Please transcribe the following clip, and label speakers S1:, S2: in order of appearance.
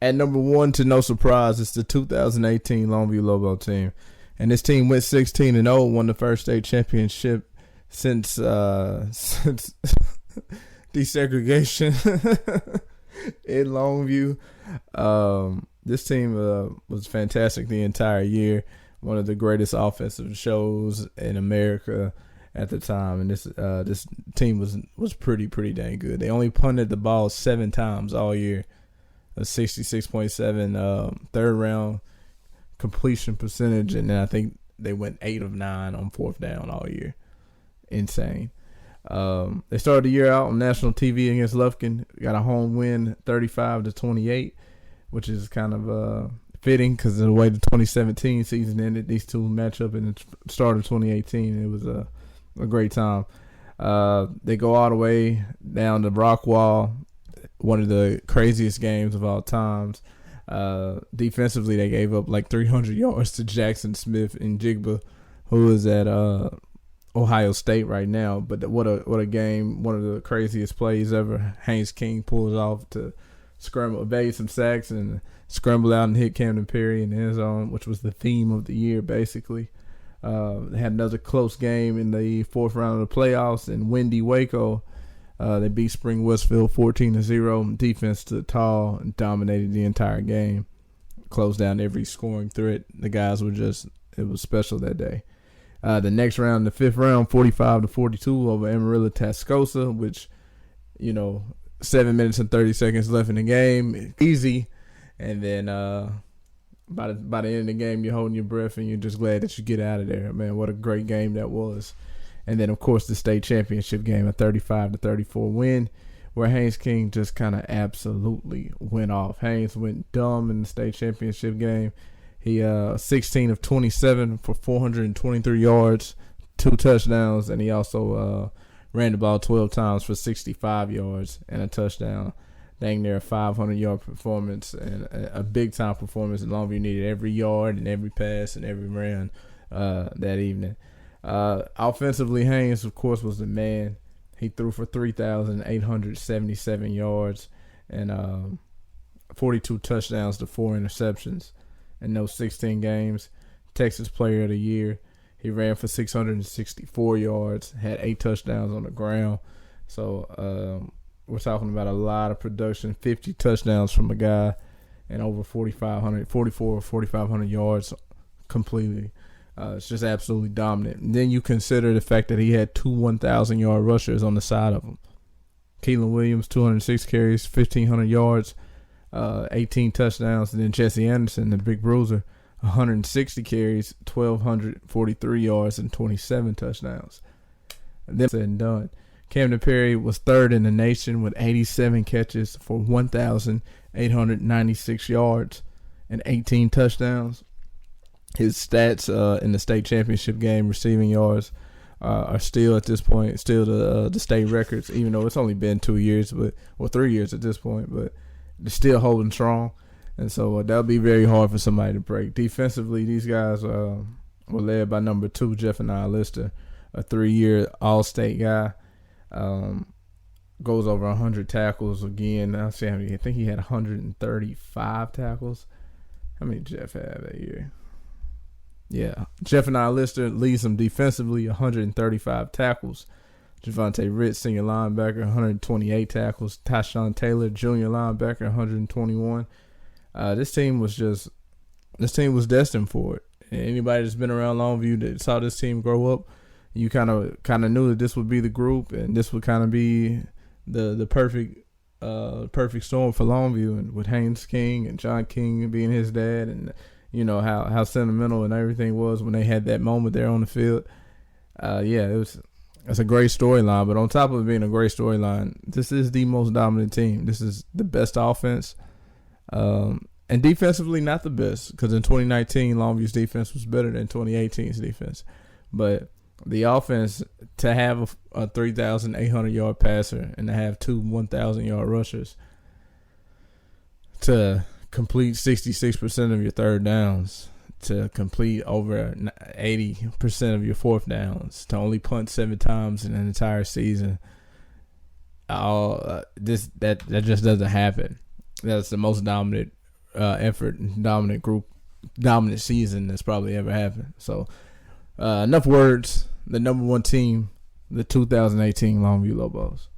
S1: At number one, to no surprise, it's the 2018 Longview Lobos team. And this team went 16-0, won the first state championship since desegregation in Longview. This team was fantastic the entire year. One of the greatest offensive shows in America at the time, and this team was pretty dang good. They only punted the ball 7 times all year, a 66.7 third round completion percentage, and then I think they went 8 of 9 on fourth down all year. Insane. They started the year out on national TV against Lufkin, got a home win 35-28, which is kind of fitting because of the way the 2017 season ended. These two match up in the start of 2018. It was a great time. They go all the way down to Rockwall, one of the craziest games of all times. Defensively, they gave up like 300 yards to Jackson Smith and Jigba, who is at Ohio State right now. But what a game! One of the craziest plays ever. Haynes King pulls off to scramble, evade some sacks, and scramble out and hit Kamden Perry in the end zone, which was the theme of the year, basically. They had another close game in the fourth round of the playoffs in windy Waco. They beat Spring Westfield 14-0. Defense stood tall and dominated the entire game. Closed down every scoring threat. The guys were it was special that day. The next round, the fifth round, 45-42 over Amarillo Tascosa, which, 7 minutes and 30 seconds left in the game. Easy. And then by the end of the game, you're holding your breath and you're just glad that you get out of there. Man, what a great game that was. And then, of course, the state championship game, a 35-34 win, where Haynes King just kind of absolutely went off. Haynes went dumb in the state championship game. He 16 of 27 for 423 yards, 2 touchdowns, and he also ran the ball 12 times for 65 yards and a touchdown. Dang near a 500-yard performance and a big-time performance. And Longview needed every yard and every pass and every run that evening. Offensively, Haynes, of course, was the man. He threw for 3,877 yards and 42 touchdowns to 4 interceptions in those 16 games. Texas Player of the Year. He ran for 664 yards, had 8 touchdowns on the ground. So we're talking about a lot of production, 50 touchdowns from a guy and over 4,500 or 4,500 yards completely. It's just absolutely dominant. And then you consider the fact that he had 2 1,000-yard rushers on the side of him. Keelan Williams, 206 carries, 1,500 yards, 18 touchdowns. And then Jesse Anderson, the big bruiser, 160 carries, 1,243 yards, and 27 touchdowns. And then said and done. Kamden Perry was third in the nation with 87 catches for 1,896 yards and 18 touchdowns. His stats in the state championship game, receiving yards, are still at this point the state records, even though it's only been 2 years, 3 years at this point, but they're still holding strong. And so that'll be very hard for somebody to break. Defensively, these guys were led by number 2, Jephaniah Lister, a 3-year all-state guy. Goes over 100 tackles again. I think he had 135 tackles. How many Jeff had that year? Yeah, Jephaniah Lister leads them defensively, 135 tackles. Javante Ritz, senior linebacker, 128 tackles. Tyshawn Taylor, junior linebacker, 121. This team was destined for it. And anybody that's been around Longview that saw this team grow up, you kind of knew that this would be the group, and this would kind of be the perfect storm for Longview, and with Haynes King and John King being his dad, and how sentimental and everything was when they had that moment there on the field. It's a great storyline. But on top of it being a great storyline, this is the most dominant team. This is the best offense, and defensively not the best, because in 2019 Longview's defense was better than 2018's defense. But the offense, to have a 3,800-yard passer and to have 2 1,000-yard rushers, to complete 66% of your third downs, to complete over 80% of your fourth downs, to only punt 7 times in an entire season, that just doesn't happen. That's the most dominant effort and dominant season that's probably ever happened. So enough words. The number one team, the 2018 Longview Lobos.